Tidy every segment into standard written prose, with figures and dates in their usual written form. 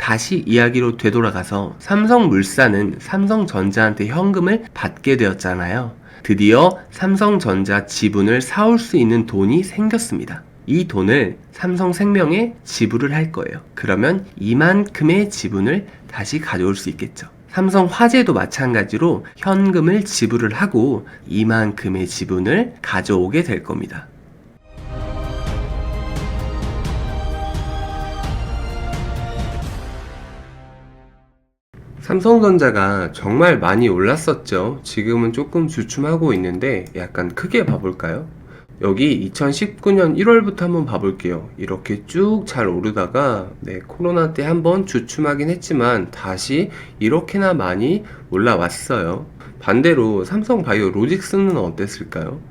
다시 이야기로 되돌아가서 삼성물산은 삼성전자한테 현금을 받게 되었잖아요. 드디어 삼성전자 지분을 사올 수 있는 돈이 생겼습니다. 이 돈을 삼성생명에 지불을 할 거예요. 그러면 이만큼의 지분을 다시 가져올 수 있겠죠. 삼성화재도 마찬가지로 현금을 지불을 하고 이만큼의 지분을 가져오게 될 겁니다. 삼성전자가 정말 많이 올랐었죠. 지금은 조금 주춤하고 있는데 약간 크게 봐볼까요? 여기 2019년 1월부터 한번 봐볼게요. 이렇게 쭉 잘 오르다가 코로나 때 한번 주춤하긴 했지만 다시 이렇게나 많이 올라왔어요. 반대로 삼성바이오로직스는 어땠을까요?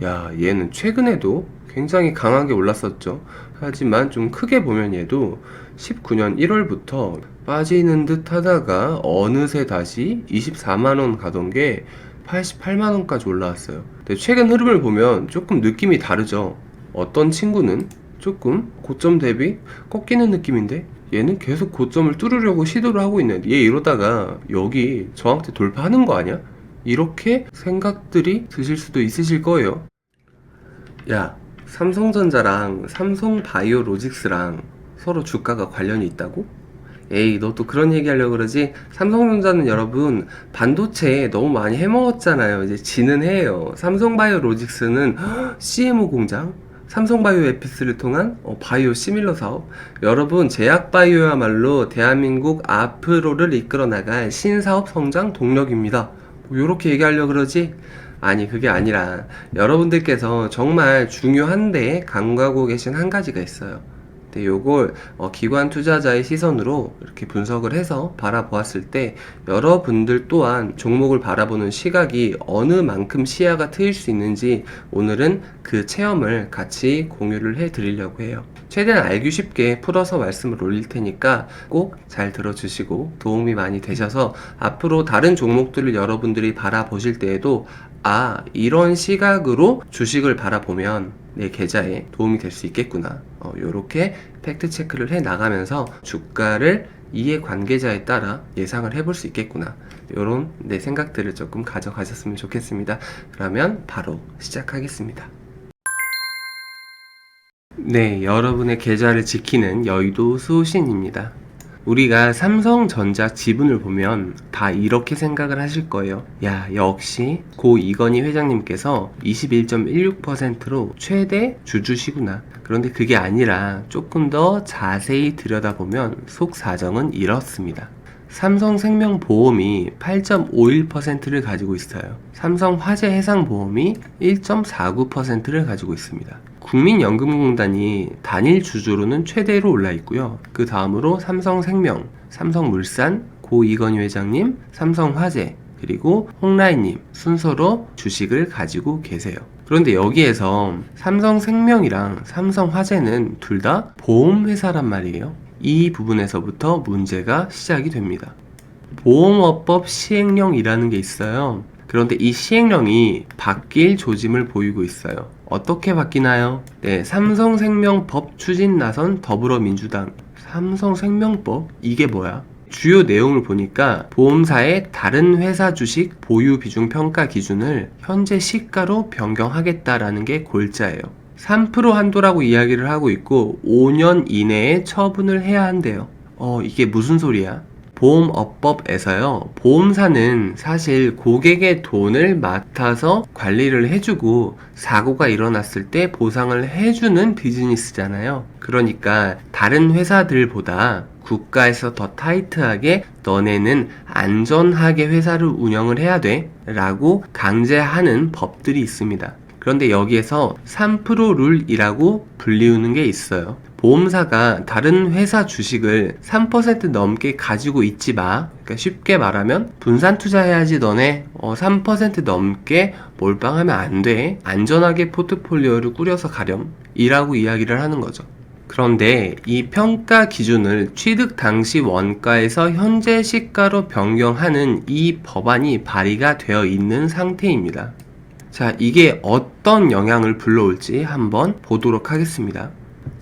야, 얘는 최근에도 굉장히 강하게 올랐었죠. 하지만 좀 크게 보면 얘도 19년 1월부터 빠지는 듯 하다가 어느새 다시 24만원 가던 게 88만원까지 올라왔어요. 근데 최근 흐름을 보면 조금 느낌이 다르죠. 어떤 친구는 조금 고점 대비 꺾이는 느낌인데 얘는 계속 고점을 뚫으려고 시도를 하고 있는데 얘 이러다가 여기 저항대 돌파하는 거 아니야? 이렇게 생각들이 드실 수도 있으실 거예요. 야, 삼성전자랑 삼성바이오로직스랑 서로 주가가 관련이 있다고? 에이, 너 또 그런 얘기 하려고 그러지? 삼성전자는 여러분 반도체 너무 많이 해먹었잖아요. 이제 지는 해요. 삼성바이오로직스는 CMO 공장, 삼성바이오 에피스를 통한 바이오 시밀러 사업. 여러분, 제약바이오야말로 대한민국 앞으로를 이끌어 나갈 신사업 성장 동력입니다. 뭐 요렇게 얘기하려고 그러지? 아니, 그게 아니라 여러분들께서 정말 중요한데 간과하고 계신 한 가지가 있어요. 근데 요걸 기관 투자자의 시선으로 이렇게 분석을 해서 바라보았을 때 여러분들 또한 종목을 바라보는 시각이 어느 만큼 시야가 트일 수 있는지 오늘은 그 체험을 같이 공유를 해 드리려고 해요. 최대한 알기 쉽게 풀어서 말씀을 올릴 테니까 꼭 잘 들어주시고 도움이 많이 되셔서 앞으로 다른 종목들을 여러분들이 바라보실 때에도 이런 시각으로 주식을 바라보면 내 계좌에 도움이 될 수 있겠구나. 요렇게 팩트 체크를 해 나가면서 주가를 이해관계자에 따라 예상을 해볼 수 있겠구나. 요런 내 생각들을 조금 가져가셨으면 좋겠습니다. 그러면 바로 시작하겠습니다. 네, 여러분의 계좌를 지키는 여의도 수신입니다. 우리가 삼성전자 지분을 보면 다 이렇게 생각을 하실 거예요. 야, 역시 고 이건희 회장님께서 21.16%로 최대 주주시구나. 그런데 그게 아니라 조금 더 자세히 들여다보면 속 사정은 이렇습니다. 삼성생명보험이 8.51%를 가지고 있어요. 삼성화재해상보험이 1.49%를 가지고 있습니다. 국민연금공단이 단일 주주로는 최대로 올라 있고요. 그 다음으로 삼성생명, 삼성물산, 고 이건희 회장님, 삼성화재, 그리고 홍라인님 순서로 주식을 가지고 계세요. 그런데 여기에서 삼성생명이랑 삼성화재는 둘 다 보험회사란 말이에요. 이 부분에서부터 문제가 시작이 됩니다. 보험업법 시행령이라는 게 있어요. 그런데 이 시행령이 바뀔 조짐을 보이고 있어요. 어떻게 바뀌나요? 네, 삼성생명법 추진 나선 더불어민주당. 삼성생명법? 이게 뭐야? 주요 내용을 보니까 보험사의 다른 회사 주식 보유 비중 평가 기준을 현재 시가로 변경하겠다라는 게 골자예요. 3% 한도라고 이야기를 하고 있고 5년 이내에 처분을 해야 한대요. 이게 무슨 소리야? 보험업법에서요, 보험사는 사실 고객의 돈을 맡아서 관리를 해주고 사고가 일어났을 때 보상을 해주는 비즈니스잖아요. 그러니까 다른 회사들보다 국가에서 더 타이트하게 너네는 안전하게 회사를 운영을 해야 돼 라고 강제하는 법들이 있습니다. 그런데 여기에서 3% 룰이라고 불리우는 게 있어요. 보험사가 다른 회사 주식을 3% 넘게 가지고 있지 마. 그러니까 쉽게 말하면 분산 투자해야지 너네 3% 넘게 몰빵하면 안 돼. 안전하게 포트폴리오를 꾸려서 가렴. 이라고 이야기를 하는 거죠. 그런데 이 평가 기준을 취득 당시 원가에서 현재 시가로 변경하는 이 법안이 발의가 되어 있는 상태입니다. 자, 이게 어떤 영향을 불러올지 한번 보도록 하겠습니다.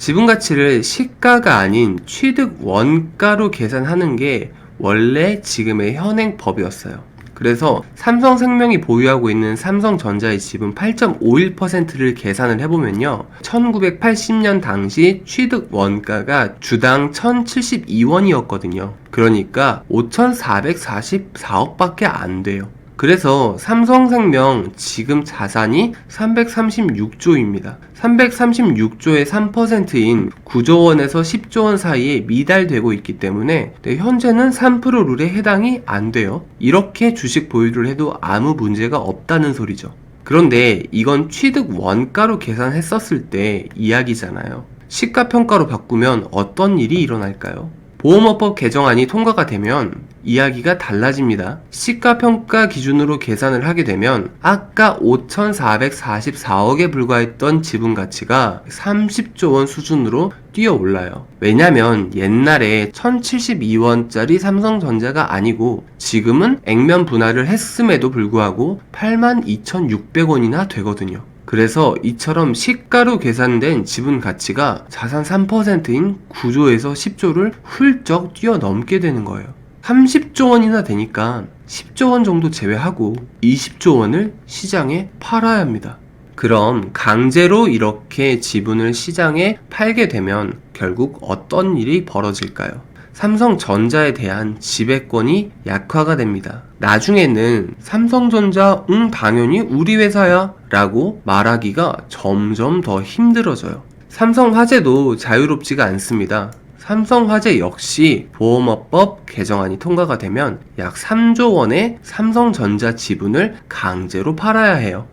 지분 가치를 시가가 아닌 취득 원가로 계산하는 게 원래 지금의 현행 법이었어요. 그래서 삼성생명이 보유하고 있는 삼성전자의 지분 8.51%를 계산을 해보면요, 1980년 당시 취득 원가가 주당 1072원이었거든요. 그러니까 5444억 밖에 안 돼요. 그래서 삼성생명 지금 자산이 336조입니다. 336조의 3%인 9조 원에서 10조 원 사이에 미달되고 있기 때문에 현재는 3% 룰에 해당이 안 돼요. 이렇게 주식 보유를 해도 아무 문제가 없다는 소리죠. 그런데 이건 취득 원가로 계산했었을 때 이야기잖아요. 시가평가로 바꾸면 어떤 일이 일어날까요? 보험업법 개정안이 통과가 되면 이야기가 달라집니다. 시가평가 기준으로 계산을 하게 되면 아까 5,444억에 불과했던 지분 가치가 30조 원 수준으로 뛰어 올라요. 왜냐면 옛날에 1,072원짜리 삼성전자가 아니고 지금은 액면 분할을 했음에도 불구하고 82,600원이나 되거든요. 그래서 이처럼 시가로 계산된 지분 가치가 자산 3%인 9조에서 10조를 훌쩍 뛰어넘게 되는 거예요. 30조 원이나 되니까 10조 원 정도 제외하고 20조 원을 시장에 팔아야 합니다. 그럼 강제로 이렇게 지분을 시장에 팔게 되면 결국 어떤 일이 벌어질까요? 삼성전자에 대한 지배권이 약화가 됩니다. 나중에는 삼성전자 당연히 우리 회사야 라고 말하기가 점점 더 힘들어져요. 삼성화재도 자유롭지가 않습니다. 삼성화재 역시 보험업법 개정안이 통과가 되면 약 3조 원의 삼성전자 지분을 강제로 팔아야 해요.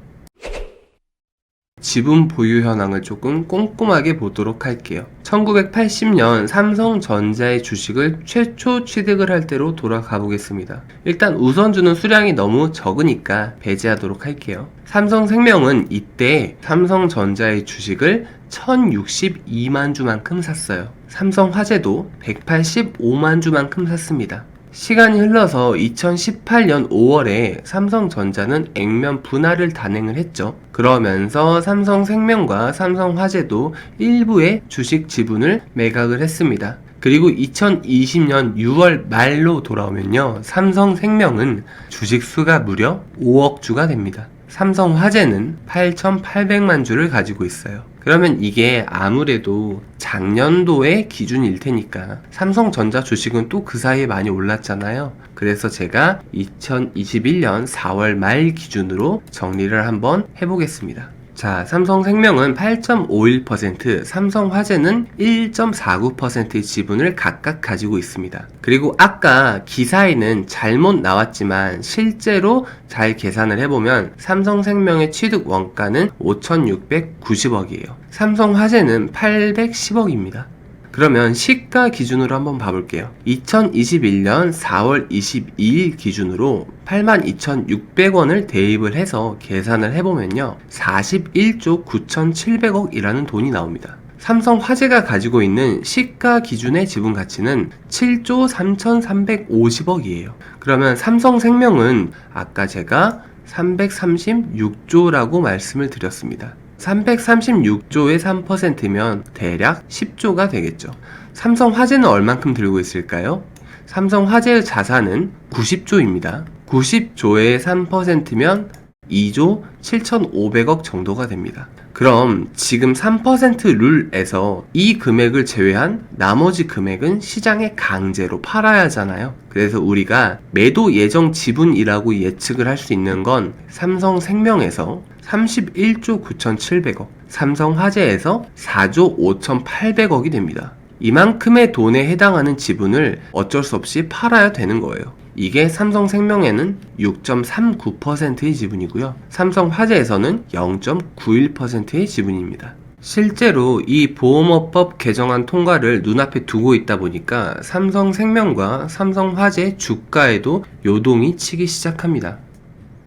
지분 보유 현황을 조금 꼼꼼하게 보도록 할게요. 1980년 삼성전자의 주식을 최초 취득을 할 때로 돌아가 보겠습니다. 일단 우선주는 수량이 너무 적으니까 배제하도록 할게요. 삼성생명은 이때 삼성전자의 주식을 1062만 주만큼 샀어요. 삼성화재도 185만 주만큼 샀습니다. 시간이 흘러서 2018년 5월에 삼성전자는 액면 분할을 단행을 했죠. 그러면서 삼성생명과 삼성화재도 일부의 주식 지분을 매각을 했습니다. 그리고 2020년 6월 말로 돌아오면요, 삼성생명은 주식 수가 무려 5억 주가 됩니다. 삼성화재는 8,800만 주를 가지고 있어요. 그러면 이게 아무래도 작년도의 기준일 테니까 삼성전자 주식은 또 그 사이에 많이 올랐잖아요. 그래서 제가 2021년 4월 말 기준으로 정리를 한번 해보겠습니다. 자, 삼성생명은 8.51%, 삼성화재는 1.49%의 지분을 각각 가지고 있습니다. 그리고 아까 기사에는 잘못 나왔지만 실제로 잘 계산을 해보면 삼성생명의 취득 원가는 5,690억이에요. 삼성화재는 810억입니다. 그러면 시가 기준으로 한번 봐볼게요. 2021년 4월 22일 기준으로 82,600원을 대입을 해서 계산을 해보면요, 41조 9,700억이라는 돈이 나옵니다. 삼성화재가 가지고 있는 시가 기준의 지분 가치는 7조 3,350억이에요. 그러면 삼성생명은 아까 제가 336조라고 말씀을 드렸습니다. 336조의 3%면 대략 10조가 되겠죠. 삼성화재는 얼만큼 들고 있을까요? 삼성화재의 자산은 90조입니다. 90조의 3%면 2조 7,500억 정도가 됩니다. 그럼 지금 3% 룰에서 이 금액을 제외한 나머지 금액은 시장에 강제로 팔아야 하잖아요. 그래서 우리가 매도 예정 지분이라고 예측을 할 수 있는 건 삼성생명에서 31조 9,700억, 삼성화재에서 4조 5,800억이 됩니다. 이만큼의 돈에 해당하는 지분을 어쩔 수 없이 팔아야 되는 거예요. 이게 삼성생명에는 6.39%의 지분이고요. 삼성화재에서는 0.91%의 지분입니다. 실제로 이 보험업법 개정안 통과를 눈앞에 두고 있다 보니까 삼성생명과 삼성화재 주가에도 요동이 치기 시작합니다.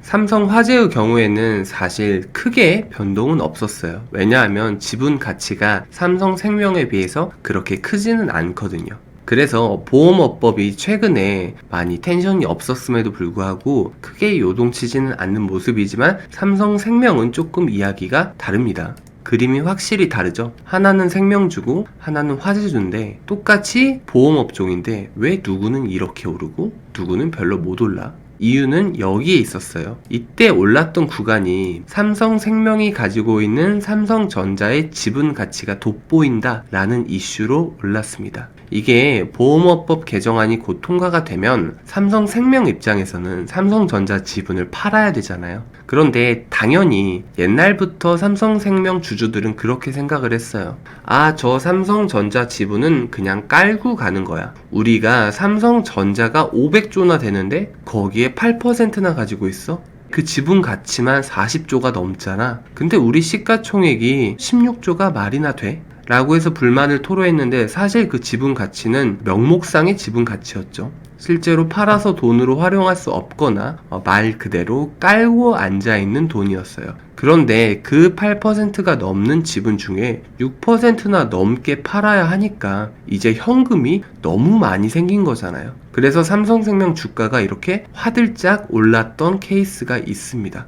삼성화재의 경우에는 사실 크게 변동은 없었어요. 왜냐하면 지분 가치가 삼성생명에 비해서 그렇게 크지는 않거든요. 그래서 보험업법이 최근에 많이 텐션이 없었음에도 불구하고 크게 요동치지는 않는 모습이지만 삼성생명은 조금 이야기가 다릅니다. 그림이 확실히 다르죠. 하나는 생명주고 하나는 화재주인데 똑같이 보험업종인데 왜 누구는 이렇게 오르고 누구는 별로 못 올라? 이유는 여기에 있었어요. 이때 올랐던 구간이 삼성생명이 가지고 있는 삼성전자의 지분 가치가 돋보인다 라는 이슈로 올랐습니다. 이게 보험업법 개정안이 곧 통과가 되면 삼성생명 입장에서는 삼성전자 지분을 팔아야 되잖아요. 그런데 당연히 옛날부터 삼성생명 주주들은 그렇게 생각을 했어요. 아, 저 삼성전자 지분은 그냥 깔고 가는 거야. 우리가 삼성전자가 500조나 되는데 거기에 8%나 가지고 있어? 그 지분 가치만 40조가 넘잖아. 근데 우리 시가총액이 16조가 말이나 돼? 라고 해서 불만을 토로했는데 사실 그 지분 가치는 명목상의 지분 가치였죠. 실제로 팔아서 돈으로 활용할 수 없거나 말 그대로 깔고 앉아있는 돈이었어요. 그런데 그 8%가 넘는 지분 중에 6%나 넘게 팔아야 하니까 이제 현금이 너무 많이 생긴 거잖아요. 그래서 삼성생명 주가가 이렇게 화들짝 올랐던 케이스가 있습니다.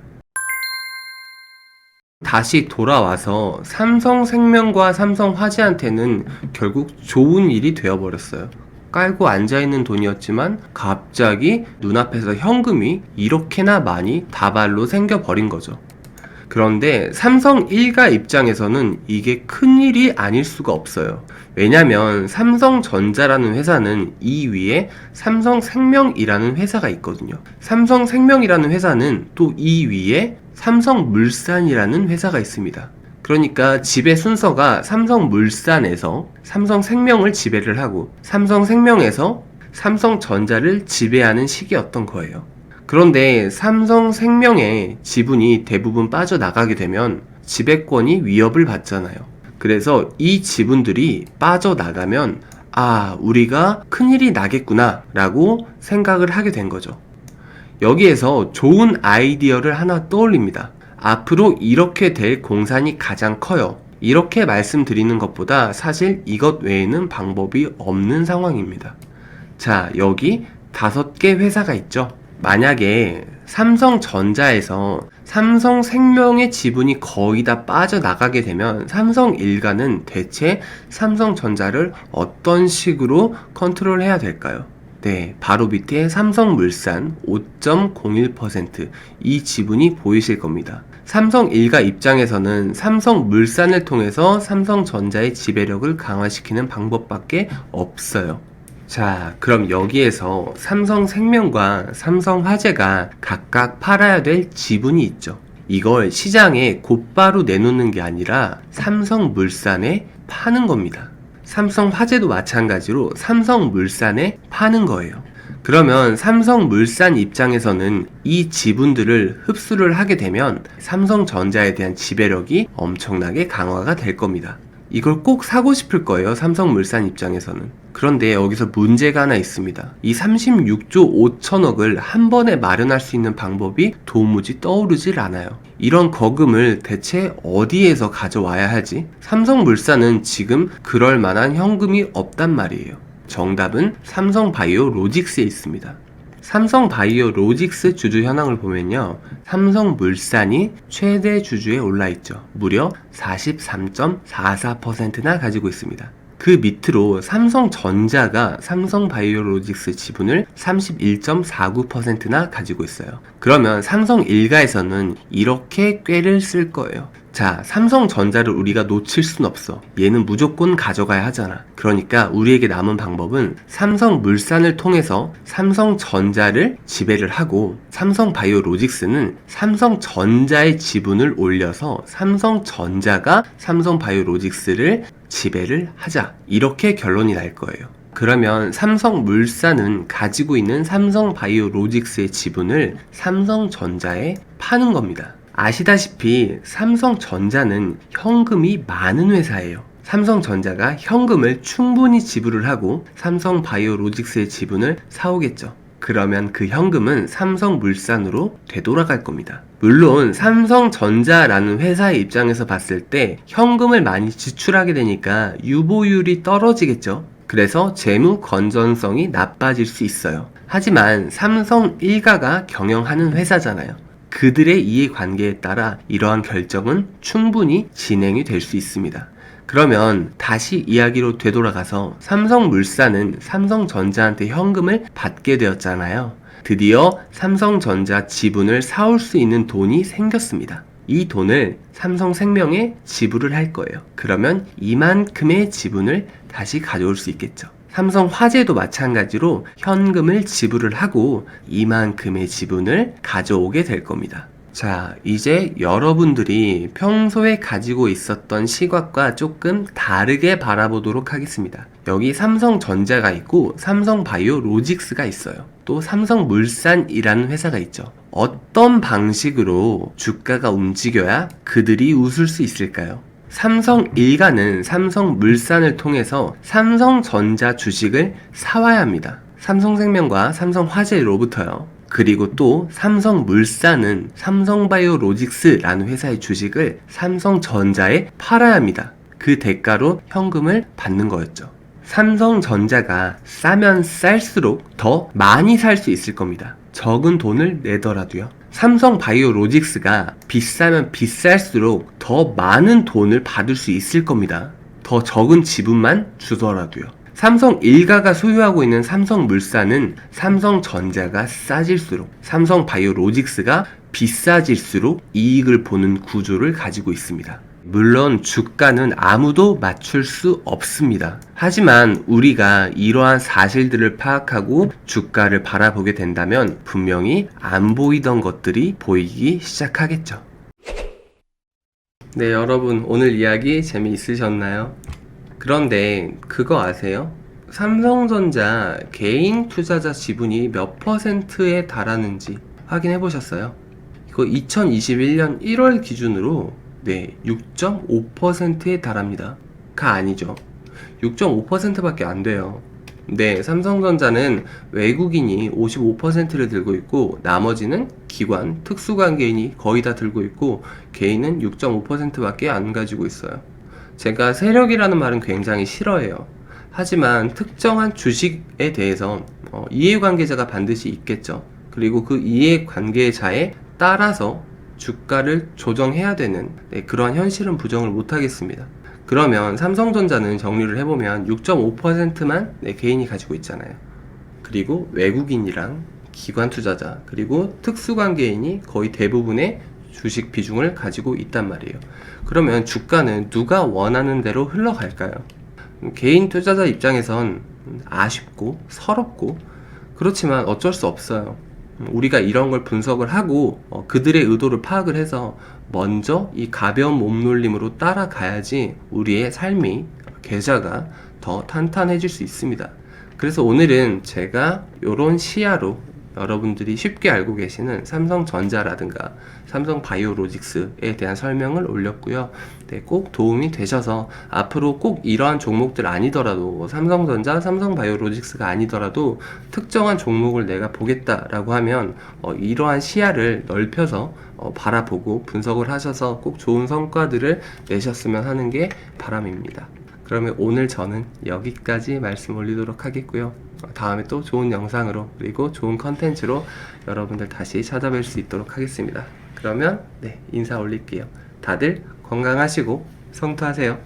다시 돌아와서 삼성생명과 삼성화재한테는 결국 좋은 일이 되어버렸어요. 깔고 앉아있는 돈이었지만 갑자기 눈앞에서 현금이 이렇게나 많이 다발로 생겨버린 거죠. 그런데 삼성 일가 입장에서는 이게 큰일이 아닐 수가 없어요. 왜냐면 삼성전자라는 회사는 이 위에 삼성생명이라는 회사가 있거든요. 삼성생명이라는 회사는 또 이 위에 삼성물산이라는 회사가 있습니다. 그러니까 지배 순서가 삼성물산에서 삼성생명을 지배를 하고 삼성생명에서 삼성전자를 지배하는 시기였던 거예요. 그런데 삼성생명의 지분이 대부분 빠져나가게 되면 지배권이 위협을 받잖아요. 그래서 이 지분들이 빠져나가면 우리가 큰일이 나겠구나 라고 생각을 하게 된 거죠. 여기에서 좋은 아이디어를 하나 떠올립니다. 앞으로 이렇게 될 공산이 가장 커요. 이렇게 말씀드리는 것보다 사실 이것 외에는 방법이 없는 상황입니다. 자, 여기 5개 회사가 있죠. 만약에 삼성전자에서 삼성생명의 지분이 거의 다 빠져나가게 되면 삼성일가는 대체 삼성전자를 어떤 식으로 컨트롤해야 될까요? 네, 바로 밑에 삼성물산 5.01% 이 지분이 보이실 겁니다. 삼성일가 입장에서는 삼성물산을 통해서 삼성전자의 지배력을 강화시키는 방법밖에 없어요. 자, 그럼 여기에서 삼성생명과 삼성화재가 각각 팔아야 될 지분이 있죠. 이걸 시장에 곧바로 내놓는 게 아니라 삼성물산에 파는 겁니다. 삼성화재도 마찬가지로 삼성물산에 파는 거예요. 그러면 삼성물산 입장에서는 이 지분들을 흡수를 하게 되면 삼성전자에 대한 지배력이 엄청나게 강화가 될 겁니다. 이걸 꼭 사고 싶을 거예요, 삼성물산 입장에서는. 그런데 여기서 문제가 하나 있습니다. 이 36조 5천억을 한 번에 마련할 수 있는 방법이 도무지 떠오르질 않아요. 이런 거금을 대체 어디에서 가져와야 하지? 삼성물산은 지금 그럴 만한 현금이 없단 말이에요. 정답은 삼성바이오로직스에 있습니다. 삼성바이오로직스 주주 현황을 보면요, 삼성물산이 최대 주주에 올라있죠. 무려 43.44%나 가지고 있습니다. 그 밑으로 삼성전자가 삼성바이오로직스 지분을 31.49%나 가지고 있어요. 그러면 삼성일가에서는 이렇게 꾀를 쓸 거예요. 자, 삼성전자를 우리가 놓칠 순 없어. 얘는 무조건 가져가야 하잖아. 그러니까 우리에게 남은 방법은 삼성물산을 통해서 삼성전자를 지배를 하고 삼성바이오로직스는 삼성전자의 지분을 올려서 삼성전자가 삼성바이오로직스를 지배를 하자. 이렇게 결론이 날 거예요. 그러면 삼성물산은 가지고 있는 삼성바이오로직스의 지분을 삼성전자에 파는 겁니다. 아시다시피 삼성전자는 현금이 많은 회사예요. 삼성전자가 현금을 충분히 지불을 하고 삼성바이오로직스의 지분을 사오겠죠. 그러면 그 현금은 삼성물산으로 되돌아갈 겁니다. 물론 삼성전자라는 회사의 입장에서 봤을 때 현금을 많이 지출하게 되니까 유보율이 떨어지겠죠. 그래서 재무 건전성이 나빠질 수 있어요. 하지만 삼성일가가 경영하는 회사잖아요. 그들의 이해관계에 따라 이러한 결정은 충분히 진행이 될 수 있습니다. 그러면 다시 이야기로 되돌아가서 삼성물산은 삼성전자한테 현금을 받게 되었잖아요. 드디어 삼성전자 지분을 사올 수 있는 돈이 생겼습니다. 이 돈을 삼성생명에 지불을 할 거예요. 그러면 이만큼의 지분을 다시 가져올 수 있겠죠. 삼성화재도 마찬가지로 현금을 지불을 하고 이만큼의 지분을 가져오게 될 겁니다. 자, 이제 여러분들이 평소에 가지고 있었던 시각과 조금 다르게 바라보도록 하겠습니다. 여기 삼성전자가 있고 삼성바이오로직스가 있어요. 또 삼성물산이라는 회사가 있죠. 어떤 방식으로 주가가 움직여야 그들이 웃을 수 있을까요? 삼성일가는 삼성물산을 통해서 삼성전자 주식을 사와야 합니다. 삼성생명과 삼성화재로부터요. 그리고 또 삼성물산은 삼성바이오로직스라는 회사의 주식을 삼성전자에 팔아야 합니다. 그 대가로 현금을 받는 거였죠. 삼성전자가 싸면 쌀수록 더 많이 살 수 있을 겁니다. 적은 돈을 내더라도요. 삼성바이오로직스가 비싸면 비쌀수록 더 많은 돈을 받을 수 있을 겁니다. 더 적은 지분만 주더라도요. 삼성일가가 소유하고 있는 삼성물산은 삼성전자가 싸질수록 삼성바이오로직스가 비싸질수록 이익을 보는 구조를 가지고 있습니다. 물론 주가는 아무도 맞출 수 없습니다. 하지만 우리가 이러한 사실들을 파악하고 주가를 바라보게 된다면 분명히 안 보이던 것들이 보이기 시작하겠죠. 네, 여러분 오늘 이야기 재미있으셨나요? 그런데 그거 아세요? 삼성전자 개인 투자자 지분이 몇 %에 달하는지 확인해 보셨어요? 이거 2021년 1월 기준으로 6.5%에 달합니다. 가 아니죠. 6.5%밖에 안 돼요. 삼성전자는 외국인이 55%를 들고 있고 나머지는 기관, 특수관계인이 거의 다 들고 있고 개인은 6.5%밖에 안 가지고 있어요. 제가 세력이라는 말은 굉장히 싫어해요. 하지만 특정한 주식에 대해서 이해관계자가 반드시 있겠죠. 그리고 그 이해관계자에 따라서 주가를 조정해야 되는 그러한 현실은 부정을 못하겠습니다. 그러면 삼성전자는 정리를 해보면 6.5%만 개인이 가지고 있잖아요. 그리고 외국인이랑 기관 투자자 그리고 특수관계인이 거의 대부분의 주식 비중을 가지고 있단 말이에요. 그러면 주가는 누가 원하는 대로 흘러갈까요? 개인 투자자 입장에선 아쉽고 서럽고 그렇지만 어쩔 수 없어요. 우리가 이런 걸 분석을 하고 그들의 의도를 파악을 해서 먼저 이 가벼운 몸놀림으로 따라가야지 우리의 삶이 계좌가 더 탄탄해질 수 있습니다. 그래서 오늘은 제가 이런 시야로 여러분들이 쉽게 알고 계시는 삼성전자라든가 삼성바이오로직스에 대한 설명을 올렸고요. 꼭 도움이 되셔서 앞으로 꼭 이러한 종목들 아니더라도 삼성전자, 삼성바이오로직스가 아니더라도 특정한 종목을 내가 보겠다라고 하면 이러한 시야를 넓혀서 바라보고 분석을 하셔서 꼭 좋은 성과들을 내셨으면 하는 게 바람입니다. 그러면 오늘 저는 여기까지 말씀 올리도록 하겠고요. 다음에 또 좋은 영상으로 그리고 좋은 컨텐츠로 여러분들 다시 찾아뵐 수 있도록 하겠습니다. 그러면 인사 올릴게요. 다들 건강하시고 성투하세요.